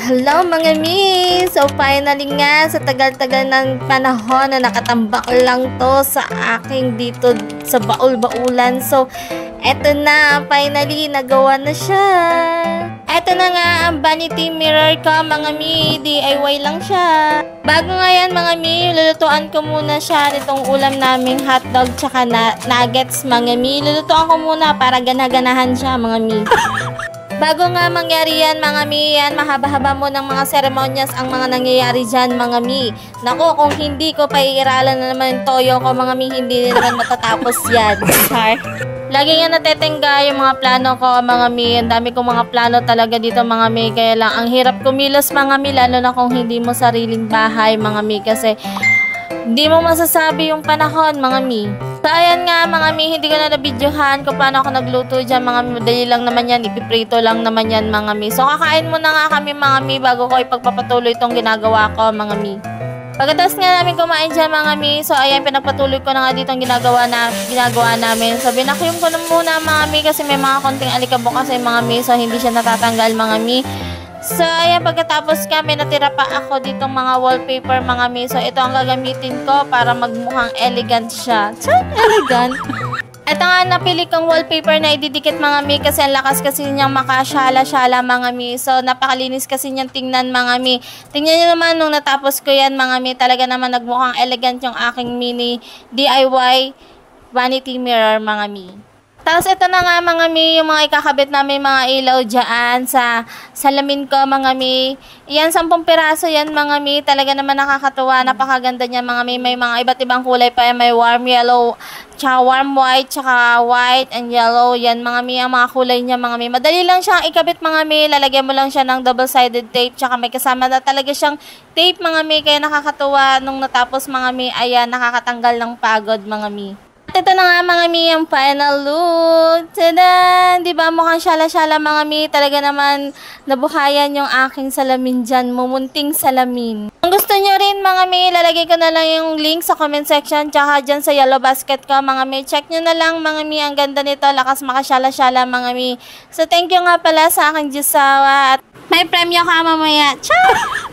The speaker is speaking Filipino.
Hello mga mi! So finally nga, sa tagal-tagal ng panahon na nakatambak lang to sa aking dito sa baul-baulan. So eto na, finally nagawa na siya. Eto na nga ang vanity mirror ko mga mi, DIY lang siya. Bago nga yan mga mi, lulutuan ko muna siya nitong ulam naming hotdog tsaka nuggets mga mi. Lulutuan ko muna para gana-ganahan siya mga mi. Bago nga mangyari yan mga mi, yan mahaba-haba mo ng mga seremonyas ang mga nangyayari dyan mga mi. Naku, kung hindi ko paiiralan na naman yung toyo ko mga mi, hindi naman matatapos yan. Char. Lagi nga natetengga yung mga plano ko mga mi. Ang dami kong mga plano talaga dito mga mi. Kaya lang ang hirap kumilos mga mi, lalo na kung hindi mo sariling bahay mga mi. Kasi hindi mo masasabi yung panahon mga mi. So ayan nga mga mi, hindi ko na nabidyohan kung paano ako nagluto dyan mga mi. Madali lang naman yan, ipiprito lang naman yan mga mi. So kakain muna nga kami mga mi bago ko ipagpapatuloy itong ginagawa ko mga mi. Pagkatapos nga namin kumain dyan mga mi, so ayan pinagpatuloy ko na nga dito ang ginagawa namin. So binakyum ko na muna mga mi kasi may mga konting alikabok kasi mga mi, so hindi siya natatanggal mga mi. So, ayan, pagkatapos kami, natira pa ako ditong mga wallpaper, mga mi. So, ito ang gagamitin ko para magmukhang elegant siya. Char, elegant. Ito nga, napili kong wallpaper na ididikit, mga mi, kasi ang lakas kasi niyang makasyala-syala, mga mi. So, napakalinis kasi niyang tingnan, mga mi. Tingnan niyo naman, nung natapos ko yan, mga mi, talaga naman nagmukhang elegant yung aking mini DIY vanity mirror, mga mi. Tapos ito na nga mga mi, yung mga ikakabit namin mga ilaw dyan sa salamin ko mga mi. Yan, 10 piraso yan mga mi. Talaga naman nakakatuwa, napakaganda niya mga mi. May mga iba't ibang kulay pa yan. May warm yellow, tsaka warm white, tsaka white and yellow. Yan mga mi, ang mga kulay niya mga mi. Madali lang siyang ikabit mga mi. Lalagyan mo lang siya ng double-sided tape. Tsaka may kasama na talaga siyang tape mga mi. Kaya nakakatuwa nung natapos mga mi. Ayan, nakakatanggal ng pagod mga mi. Ito na nga mga mi, ang final look. Tada! Diba mukhang syala-syala mga mi. Talaga naman nabuhayan yung aking salamin dyan. Mumunting salamin. Kung gusto nyo rin mga mi, lalagay ko na lang yung link sa comment section. Tsaka dyan sa yellow basket ko mga mi. Check nyo na lang mga mi. Ang ganda nito. Lakas makasyala-syala mga mi. So thank you nga pala sa aking Jusawa. At may premyo ka mamaya. Ciao!